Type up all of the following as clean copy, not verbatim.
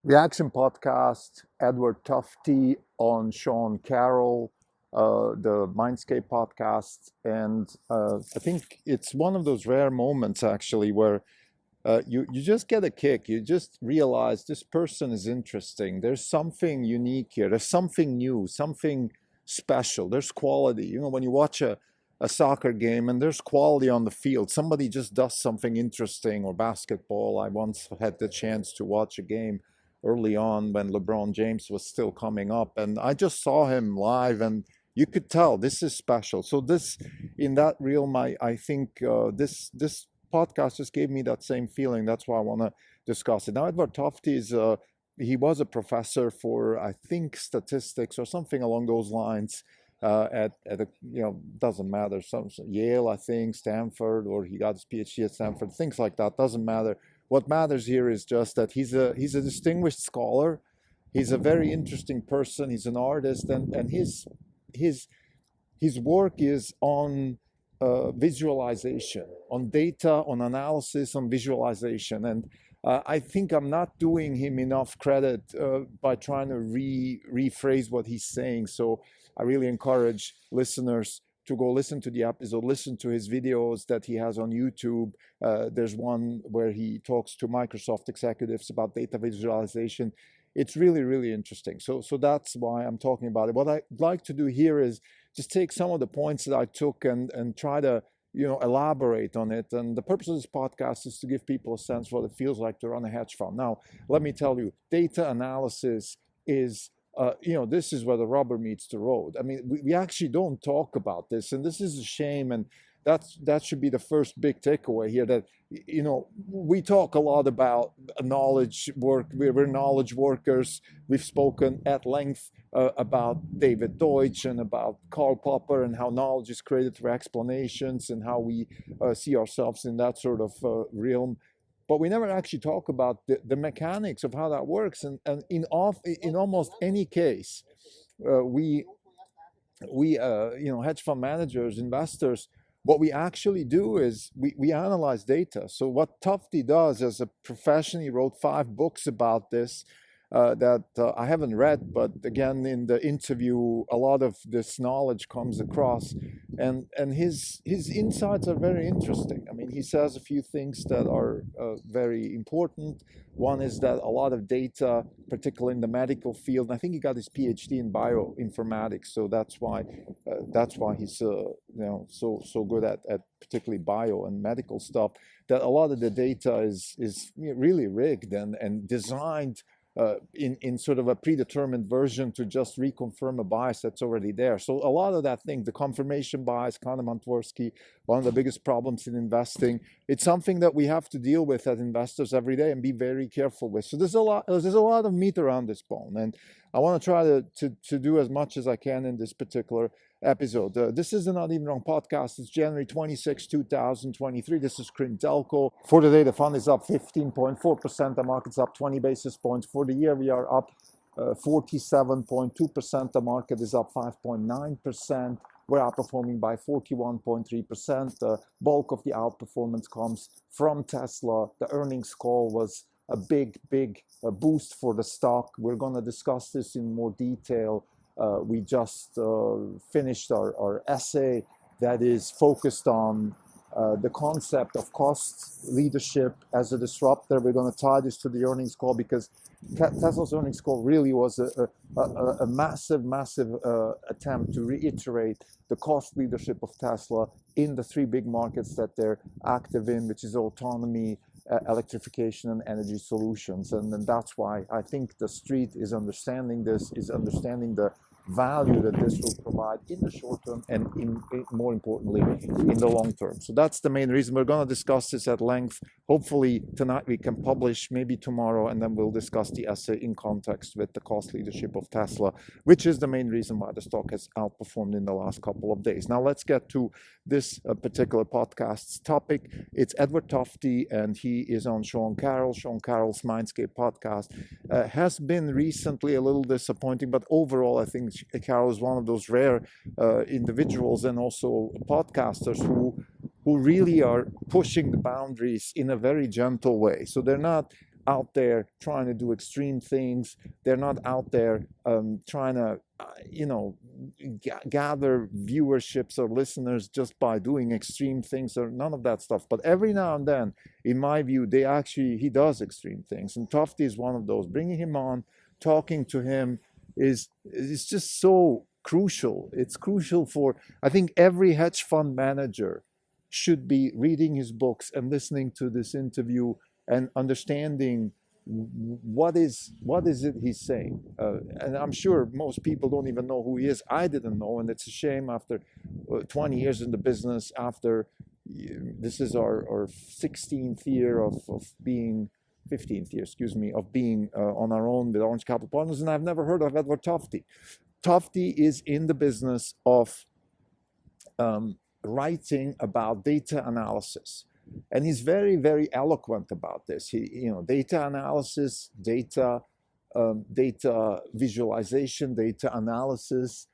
Reaction podcast, Edward Tufte on Sean Carroll, the Mindscape podcast. And I think it's one of those rare moments actually where you just get a kick. You just realize this person is interesting. There's something unique here. There's something new, something special. There's quality. You know, when you watch a soccer game and there's quality on the field, somebody just does something interesting, or basketball. I once had the chance to watch a game early on when LeBron James was still coming up, and I just saw him live, and you could tell this is special. So this, in that realm, I think this podcast just gave me that same feeling. That's why I want to discuss it. Now, Edward Tufte is he was a professor for, I think, statistics or something along those lines at a, doesn't matter, some Yale, I think, Stanford, or he got his PhD at Stanford, things like that, doesn't matter. What matters here is just that he's a distinguished scholar. He's a very interesting person. He's an artist, and his work is on visualization, on data, on analysis, on visualization. And I think I'm not doing him enough credit by trying to rephrase what he's saying. So I really encourage listeners to go listen to the episode, listen to his videos that he has on YouTube. There's one where he talks to Microsoft executives about data visualization. It's really, really interesting. So that's why I'm talking about it. What I'd like to do here is just take some of the points that I took and try to elaborate on it. And the purpose of this podcast is to give people a sense of what it feels like to run a hedge fund. Now, let me tell you, data analysis is this is where the rubber meets the road. I mean, we actually don't talk about this, and this is a shame. And that should be the first big takeaway here, that we talk a lot about knowledge work. We're knowledge workers. We've spoken at length about David Deutsch and about Karl Popper and how knowledge is created through explanations and how we see ourselves in that sort of realm. But we never actually talk about the mechanics of how that works. And in almost any case, we hedge fund managers, investors, what we actually do is we analyze data. So what Tufte does as a profession, he wrote 5 books about this that I haven't read, but again, in the interview, a lot of this knowledge comes across, and his insights are very interesting. I mean, he says a few things that are very important. One is that a lot of data, particularly in the medical field, and I think he got his PhD in bioinformatics, so that's why he's so good at particularly bio and medical stuff. That a lot of the data is really rigged and designed in sort of a predetermined version to just reconfirm a bias that's already there. So a lot of that thing, the confirmation bias, Kahneman-Tversky, one of the biggest problems in investing, it's something that we have to deal with as investors every day and be very careful with. So there's a lot of meat around this bone, and I want to try to do as much as I can in this particular episode. This is Not Even Wrong podcast. It's January 26, 2023. This is Krim Delco. For the day, the fund is up 15.4%. The market's up 20 basis points. For the year, we are up 47.2%. The market is up 5.9%. We're outperforming by 41.3%. The bulk of the outperformance comes from Tesla. The earnings call was a big boost for the stock. We're going to discuss this in more detail. We just finished our essay that is focused on the concept of cost leadership as a disruptor. We're going to tie this to the earnings call, because Tesla's earnings call really was a massive attempt to reiterate the cost leadership of Tesla in the 3 big markets that they're active in, which is autonomy, electrification, and energy solutions. And that's why I think the street is understanding this, is understanding the value that this will provide in the short term and more importantly in the long term. So that's the main reason. We're going to discuss this at length. Hopefully tonight we can publish, maybe tomorrow, and then we'll discuss the essay in context with the cost leadership of Tesla, which is the main reason why the stock has outperformed in the last couple of days. Now let's get to this particular podcast's topic. It's Edward Tufte, and he is on Sean Carroll's Mindscape podcast. Has been recently a little disappointing, but overall I think Carroll is one of those rare individuals and also podcasters who really are pushing the boundaries in a very gentle way. So they're not out there trying to do extreme things. They're not out there trying to, gather viewerships or listeners just by doing extreme things or none of that stuff. But every now and then, in my view, he does extreme things. And Tufte is one of those. Bringing him on, talking to him is just so crucial. It's crucial for, I think, every hedge fund manager should be reading his books and listening to this interview and understanding what is it he's saying. And I'm sure most people don't even know who he is. I didn't know, and it's a shame after 20 years in the business, after this is our 16th year of being, 15th year, excuse me, of being on our own with Orange Capital Partners, and I've never heard of Edward Tufte. Tufte is in the business of writing about data analysis. And he's very, very eloquent about this. Data analysis, data visualization, data analysis,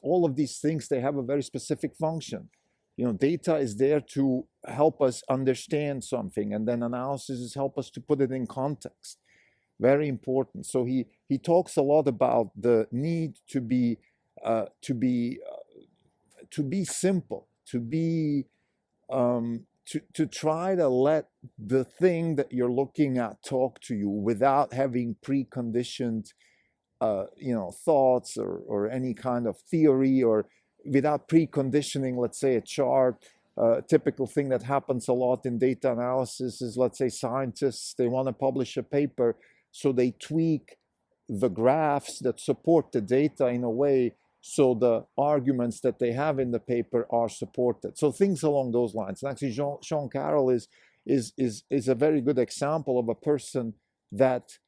all of these things, they have a very specific function. Data is there to help us understand something, and then analysis is help us to put it in context. Very important. So he talks a lot about the need to be simple, to try to let the thing that you're looking at talk to you without having preconditioned thoughts or any kind of theory, or without preconditioning, let's say, a chart. Typical thing that happens a lot in data analysis is, let's say, scientists, they want to publish a paper, so they tweak the graphs that support the data in a way so the arguments that they have in the paper are supported. So things along those lines. And actually, Sean Carroll is a very good example of a person that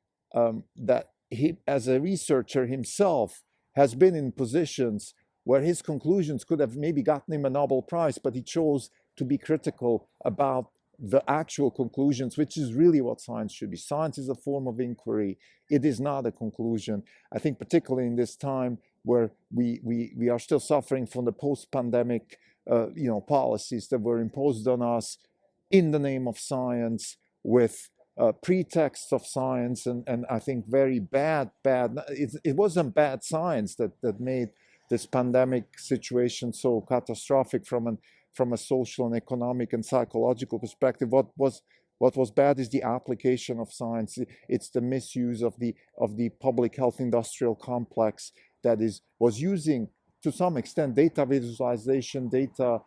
he, as a researcher himself, has been in positions where his conclusions could have maybe gotten him a Nobel Prize, but he chose to be critical about the actual conclusions, which is really what science should be. Science is a form of inquiry. It is not a conclusion. I think particularly in this time where we are still suffering from the post-pandemic policies that were imposed on us in the name of science, with pretexts of science, and I think very bad. It wasn't bad science that made this pandemic situation so catastrophic from a social and economic and psychological perspective. What was bad is the application of science. It's the misuse of the public health industrial complex that was using, to some extent, data visualization, data,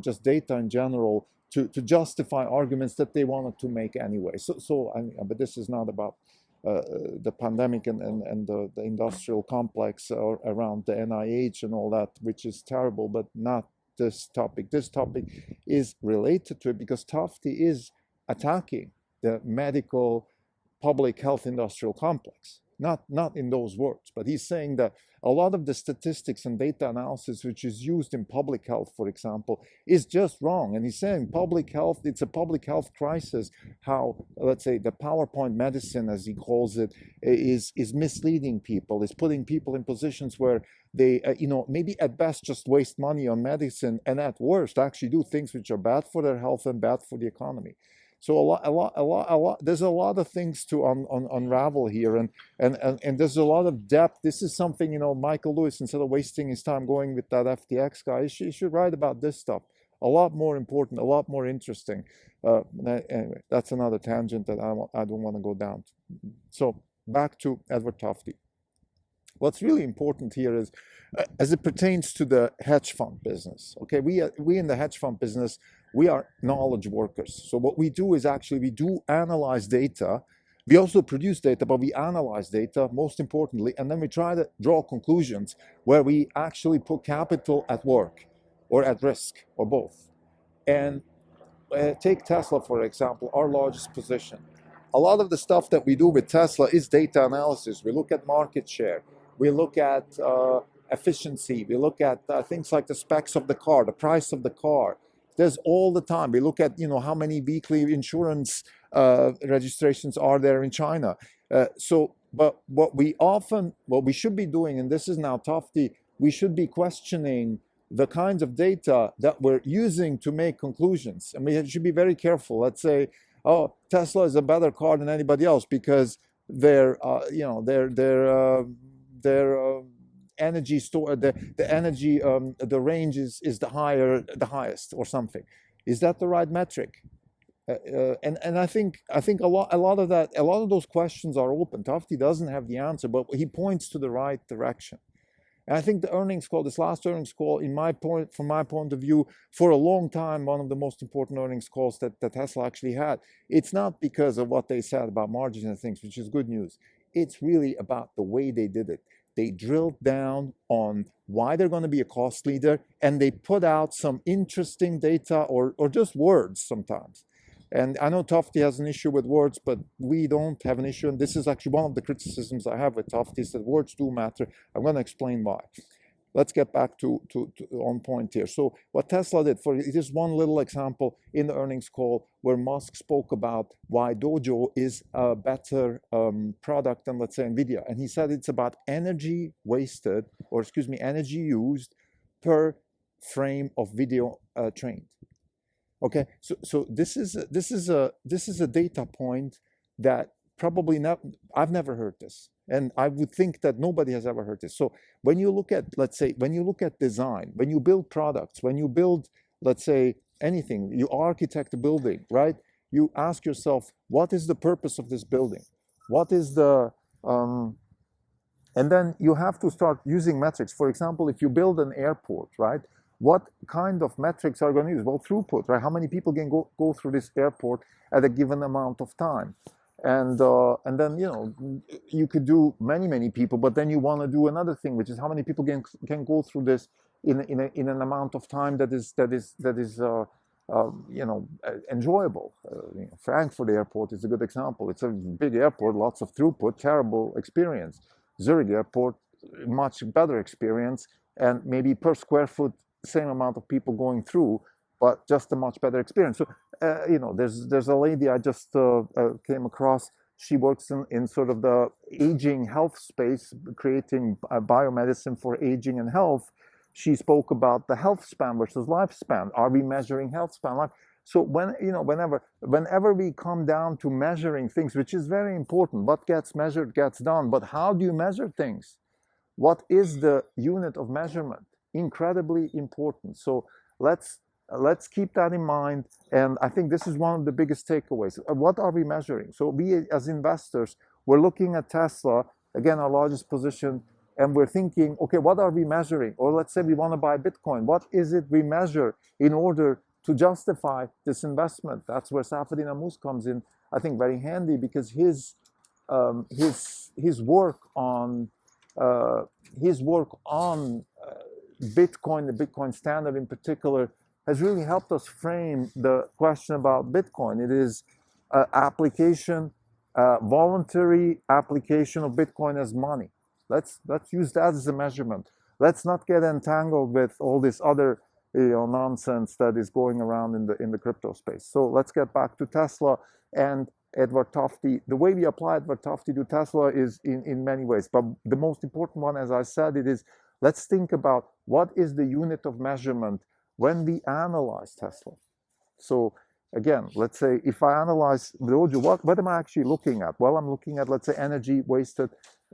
just data in general, to justify arguments that they wanted to make anyway. But this is not about the pandemic and the industrial complex around the NIH and all that, which is terrible, but not this topic. This topic is related to it because Tufte is attacking the medical public health industrial complex. Not in those words, but he's saying that a lot of the statistics and data analysis which is used in public health, for example, is just wrong. And he's saying public health, it's a public health crisis, how, let's say, the PowerPoint medicine, as he calls it, is misleading people, is putting people in positions where they, maybe at best just waste money on medicine, and at worst actually do things which are bad for their health and bad for the economy. So a lot. There's a lot of things to unravel here, and there's a lot of depth. This is something, Michael Lewis, instead of wasting his time going with that FTX guy, he should write about this stuff. A lot more important, a lot more interesting. Anyway, that's another tangent that I don't want to go down. So back to Edward Tufte. What's really important here is, as it pertains to the hedge fund business. Okay, we in the hedge fund business, we are knowledge workers. So what we do is actually we do analyze data. We also produce data, but we analyze data most importantly, and then we try to draw conclusions where we actually put capital at work or at risk or both. And take Tesla, for example, our largest position. A lot of the stuff that we do with Tesla is data analysis. We look at market share. We look at efficiency. We look at things like the specs of the car, the price of the car. There's all the time. We look at, how many weekly insurance registrations are there in China. But what we should be doing, and this is now Tufte, we should be questioning the kinds of data that we're using to make conclusions. And we should be very careful. Let's say oh, Tesla is a better car than anybody else because their energy store, the energy, the range is the highest or something. Is that the right metric? And I think a lot of those questions are open. Tufte doesn't have the answer, but he points to the right direction. And I think the earnings call, this last earnings call, from my point of view, for a long time, one of the most important earnings calls that Tesla actually had. It's not because of what they said about margins and things, which is good news. It's really about the way they did it. They drilled down on why they're going to be a cost leader, and they put out some interesting data or just words sometimes. And I know Tufte has an issue with words, but we don't have an issue. And this is actually one of the criticisms I have with Tufte, is that words do matter. I'm going to explain why. Let's get back to on point here. So what Tesla did, it is one little example in the earnings call where Musk spoke about why Dojo is a better product than, let's say, NVIDIA. And he said it's about energy wasted, or excuse me, energy used per frame of video trained. Okay, so this is a data point that probably not, I've never heard this, and I would think that nobody has ever heard this. So when you look at, let's say, when you look at design, when you build products, when you build, let's say, anything, you architect a building, right? You ask yourself, what is the purpose of this building? What is the and then you have to start using metrics. For example, if you build an airport, right? What kind of metrics are you going to use? Well, throughput, right? How many people can go through this airport at a given amount of time? And then, you could do many people, but then you want to do another thing, which is how many people can go through this in an amount of time that is enjoyable. Frankfurt Airport is a good example. It's a big airport, lots of throughput, terrible experience. Zurich Airport, much better experience, and maybe per square foot, same amount of people going through, but just a much better experience. So, there's a lady I just came across. She works in sort of the aging health space, creating biomedicine for aging and health. She spoke about the health span versus lifespan. Are we measuring health span? So whenever we come down to measuring things, which is very important, what gets measured gets done. But how do you measure things? What is the unit of measurement? Incredibly important. So let's keep that in mind. And I think this is one of the biggest takeaways. What are we measuring? So we as investors, we're looking at Tesla, again, our largest position, and we're thinking, okay, what are we measuring? Or let's say we want to buy Bitcoin. What is it we measure in order to justify this investment? That's where Safedin Ammous comes in, I think, very handy, because his work on Bitcoin, the Bitcoin standard in particular, has really helped us frame the question about Bitcoin. It is voluntary application of Bitcoin as money. Let's use that as a measurement. Let's not get entangled with all this other nonsense that is going around in the crypto space. So let's get back to Tesla and Edward Tufte. The way we apply Edward Tufte to Tesla is in many ways, but the most important one, as I said, it is, let's think about what is the unit of measurement when we analyze Tesla. So again, let's say if I analyze Dojo, what am I actually looking at? Well, I'm looking at, let's say, energy wasted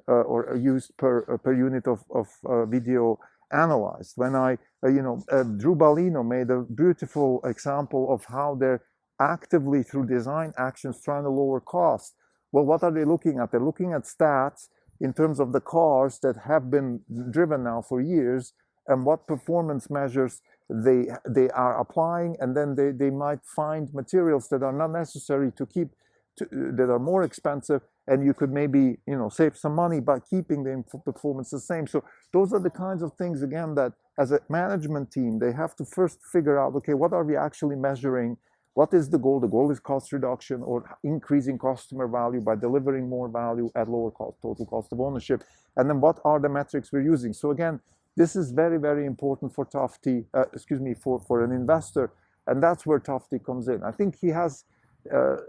or used per unit of video analyzed. When Drew Balino made a beautiful example of how they're actively, through design actions, trying to lower costs. Well, what are they looking at? They're looking at stats in terms of the cars that have been driven now for years, and what performance measures they are applying, and then they might find materials that are not necessary to keep, that are more expensive, and you could maybe save some money by keeping the performance the same. So those are the kinds of things, again, that as a management team, they have to first figure out, okay, what are we actually measuring? What is the goal? The goal is cost reduction or increasing customer value by delivering more value at lower cost, total cost of ownership. And then what are the metrics we're using? So again, this is very, very important for Tufte, for an investor. And that's where Tufte comes in. I think he has, the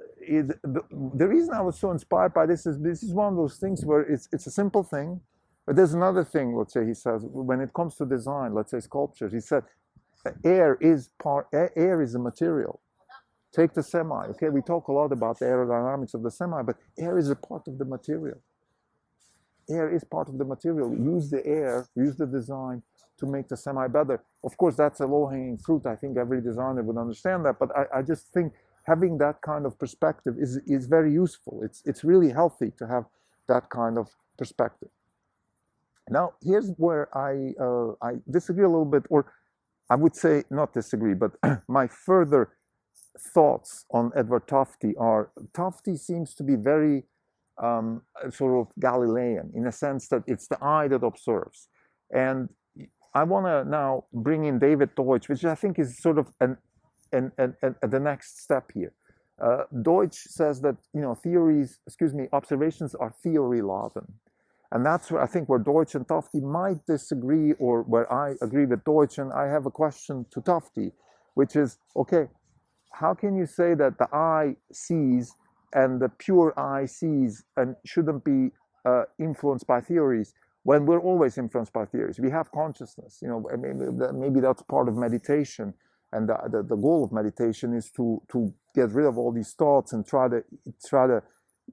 reason I was so inspired by this is one of those things where it's a simple thing, but there's another thing, let's say, he says, when it comes to design, let's say sculptures, he said, air is a material. Take the semi. Okay, we talk a lot about the aerodynamics of the semi, but air is a part of the material. Air is part of the material. Use the air, use the design to make the semi better. Of course, that's a low-hanging fruit. I think every designer would understand that, but I just think having that kind of perspective is very useful. It's really healthy to have that kind of perspective. Now, here's where I disagree a little bit, or I would say not disagree, but my further thoughts on Edward Tufte are, Tufte seems to be very sort of Galilean, in a sense that it's the eye that observes. And I want to now bring in David Deutsch, which I think is sort of the next step here. Deutsch says that, you know, observations are theory laden. And that's where I think where Deutsch and Tufte might disagree, or where I agree with Deutsch, and I have a question to Tufte, which is, okay, how can you say that the eye sees and the pure eye sees and shouldn't be influenced by theories when we're always influenced by theories? We have consciousness, you know. Maybe that's part of meditation, and the goal of meditation is to get rid of all these thoughts and try to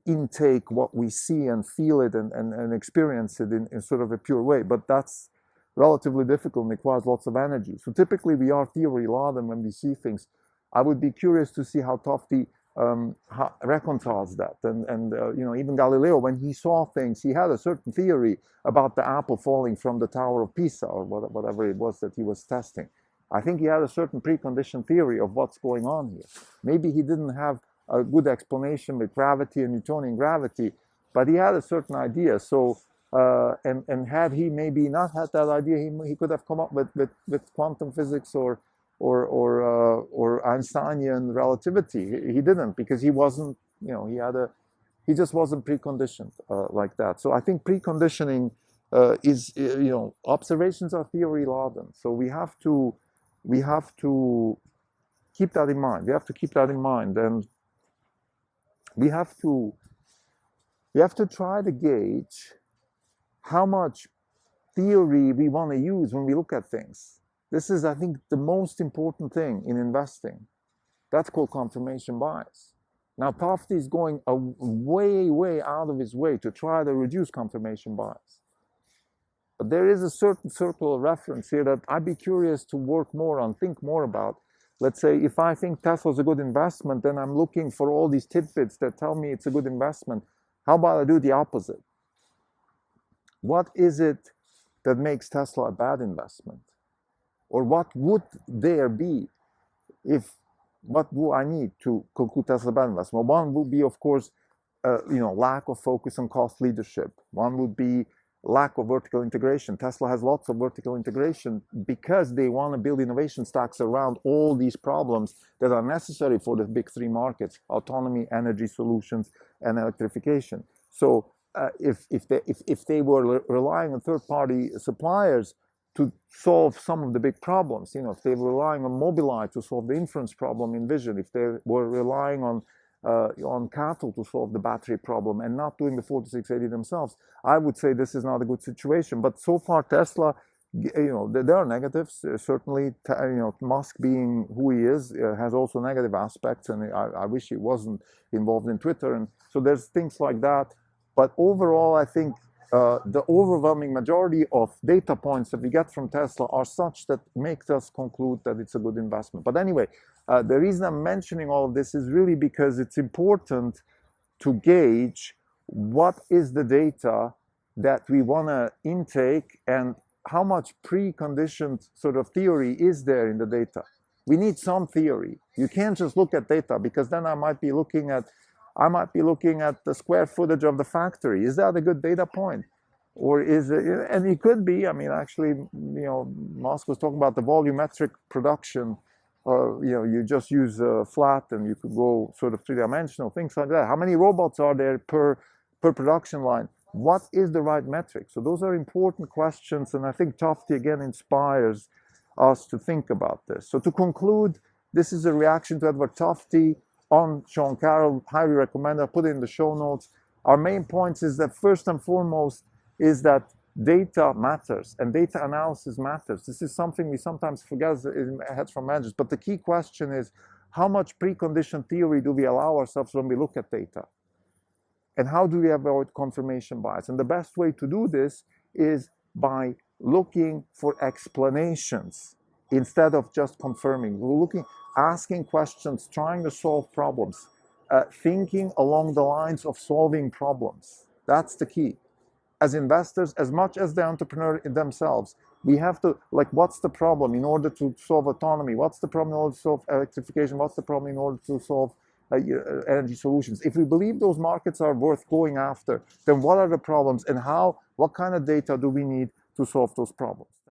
intake what we see and feel it and experience it in sort of a pure way. But that's relatively difficult and requires lots of energy. So typically we are theory laden when we see things. I would be curious to see how Tufte reconciles that. And you know, even Galileo, when he saw things, he had a certain theory about the apple falling from the Tower of Pisa, or whatever it was that he was testing. I think he had a certain preconditioned theory of what's going on here. Maybe he didn't have a good explanation with gravity and Newtonian gravity, but he had a certain idea. So, and had he maybe not had that idea, he could have come up with quantum physics or Einsteinian relativity. He didn't, because he wasn't, you know, he just wasn't preconditioned like that. So I think preconditioning is, you know, observations are theory laden. So we have to keep that in mind. We have to keep that in mind, and we have to try to gauge how much theory we want to use when we look at things. This is, I think, the most important thing in investing. That's called confirmation bias. Now, Tufte is going way out of his way to try to reduce confirmation bias. But there is a certain circle of reference here that I'd be curious to work more on, think more about. Let's say if I think Tesla's a good investment, then I'm looking for all these tidbits that tell me it's a good investment. How about I do the opposite? What is it that makes Tesla a bad investment? Or what would there be what do I need to conclude Tesla a bad investment? Well, one would be, of course, you know, lack of focus on cost leadership. One would be lack of vertical integration. Tesla has lots of vertical integration because they want to build innovation stacks around all these problems that are necessary for the big three markets: autonomy, energy solutions, and electrification. So if they were relying on third-party suppliers to solve some of the big problems, you know, if they were relying on Mobileye to solve the inference problem in vision, if they were relying on cattle to solve the battery problem and not doing the 4680 themselves, I would say this is not a good situation. But so far, Tesla, you know, there are negatives. Certainly, you know, Musk being who he is has also negative aspects, and I wish he wasn't involved in Twitter. And so there's things like that. But overall, I think the overwhelming majority of data points that we get from Tesla are such that makes us conclude that it's a good investment. But anyway, the reason I'm mentioning all of this is really because it's important to gauge what is the data that we want to intake and how much preconditioned sort of theory is there in the data. We need some theory. You can't just look at data, because then I might be looking at the square footage of the factory. Is that a good data point? Or is it, and it could be, I mean, actually, you know, Musk was talking about the volumetric production, you know, you just use flat and you could go sort of three-dimensional, things like that. How many robots are there per production line? What is the right metric? So those are important questions, and I think Tufte again inspires us to think about this. So to conclude, this is a reaction to Edward Tufte on Sean Carroll. Highly recommend. I'll put it in the show notes. Our main points is that first and foremost is that data matters and data analysis matters. This is something we sometimes forget in hedge fund managers. But the key question is, How much preconditioned theory do we allow ourselves when we look at data? And how do we avoid confirmation bias? And the best way to do this is by looking for explanations instead of just confirming. We're asking questions, trying to solve problems, thinking along the lines of solving problems. That's the key. As investors, as much as the entrepreneur themselves, we have to, like, what's the problem in order to solve autonomy? What's the problem in order to solve electrification? What's the problem in order to solve energy solutions? If we believe those markets are worth going after, then what are the problems, and what kind of data do we need to solve those problems?